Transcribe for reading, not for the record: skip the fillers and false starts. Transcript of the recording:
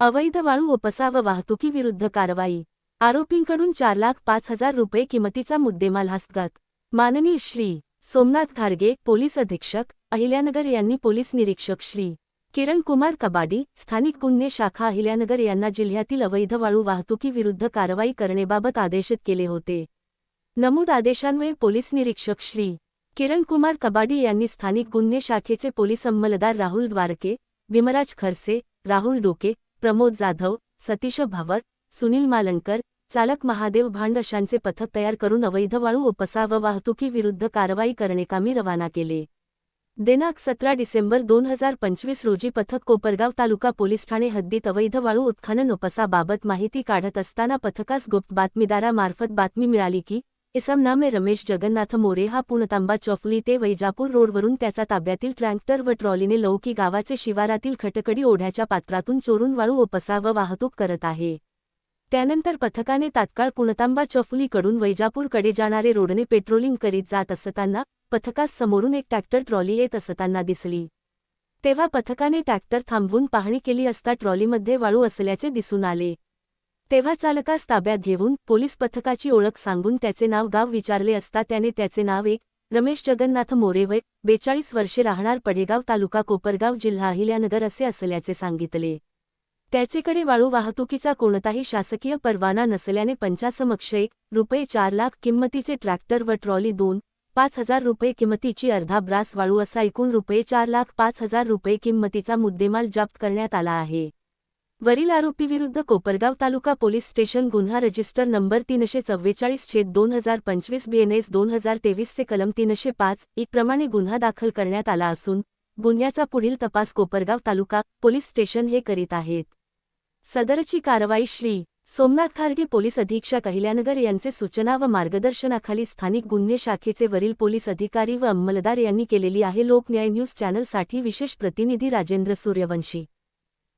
अवैध वाळू उपसा व वाहतुकीविरुद्ध कारवाई। आरोपींकडून 4,05,000 रुपये किमतीचा मुद्देमाल हस्तगत। माननीय श्री सोमनाथ घारगे, पोलीस अधीक्षक, अहिल्यानगर यांनी पोलीस निरीक्षक श्री किरण कुमार कबाडी, स्थानिक गुन्हे शाखा अहिल्यानगर यांना जिल्ह्यातील अवैध वाळू वाहतुकीविरुद्ध कारवाई करण्याबाबत आदेशित केले होते। नमूद आदेशान्वये पोलीस निरीक्षक श्री किरण कुमार कबाडी यांनी स्थानिक गुन्हे शाखेचे पोलीस अंमलदार राहुल द्वारके, विमराज खरसे, राहुल डोके, प्रमोद जाधव, सतीश भावर, सुनील मालणकर, चालक महादेव भांड अशांचे पथक तयार करून अवैध वाळू उपसा व वाहतुकीविरुद्ध कारवाई करण्याकामी रवाना केले। दिनांक 17 डिसेंबर 2025 रोजी पथक कोपरगाव तालुका पोलीस ठाणे हद्दीत अवैध वाळू उत्खनन उपसाबाबत माहिती काढत असताना पथकास गुप्त बातमीदारामार्फत बातमी मिळाली की इसम नामे रमेश जगन्नाथ मोरे हा पुणतांबा चौफुली ते वैजापूर रोडवरून त्याचा ताब्यातील ट्रॅक्टर व ट्रॉलीने लौकी गावाचे शिवारातील खटकडी ओढ्याच्या पात्रातून चोरून वाळू उपसा व वाहतूक करत आहे। त्यानंतर पथकाने तात्काळ पुणतांबा चौफुलीकडून वैजापूरकडे जाणारे रोडने पेट्रोलिंग करीत जात असताना पथकास समोरून एक ट्रॅक्टर ट्रॉली येत असताना दिसली। तेव्हा पथकाने ट्रॅक्टर थांबवून पाहणी केली असता ट्रॉलीमध्ये वाळू असल्याचे दिसून आले। तेव्हा चालकास ताब्यात घेऊन पोलीस पथकाची ओळख सांगून त्याचे नाव गाव विचारले असता त्याने त्याचे नाव रमेश जगन्नाथ मोरे वय 42 वर्षे राहणार पडेगाव तालुका कोपरगाव जिल्हा अहिल्यानगर असे असल्याचे सांगितले। त्याचेकडे वाळू वाहतुकीचा कोणताही शासकीय परवाना नसल्याने पंचासमक्ष रुपये 4 लाख किंमतीचे ट्रॅक्टर व ट्रॉली 2,05,000 रुपये किंमतीची अर्धा ब्रास वाळू असा एकूण रुपये 4,05,000 रुपये किंमतीचा मुद्देमाल जप्त करण्यात आला आहे। वरील आरोपीविरुद्ध कोपरगाव तालुका पोलीस स्टेशन गुन्हा रजिस्टर नंबर 344/2025 BNS 2023 चे कलम 305 प्रमाणे गुन्हा दाखल करण्यात आला असून गुन्ह्याचा पुढील तपास कोपरगाव तालुका पोलीस स्टेशन हे करीत आहेत। सदरची कारवाई श्री सोमनाथ घारगे पोलीस अधीक्षक अहिल्यानगर यांचे सूचना व मार्गदर्शनाखाली स्थानिक गुन्हे शाखेचे वरील पोलीस अधिकारी व अंमलदार यांनी केलेली आहे। लोकन्याय न्यूज चॅनलसाठी विशेष प्रतिनिधी राजेंद्र सूर्यवंशी।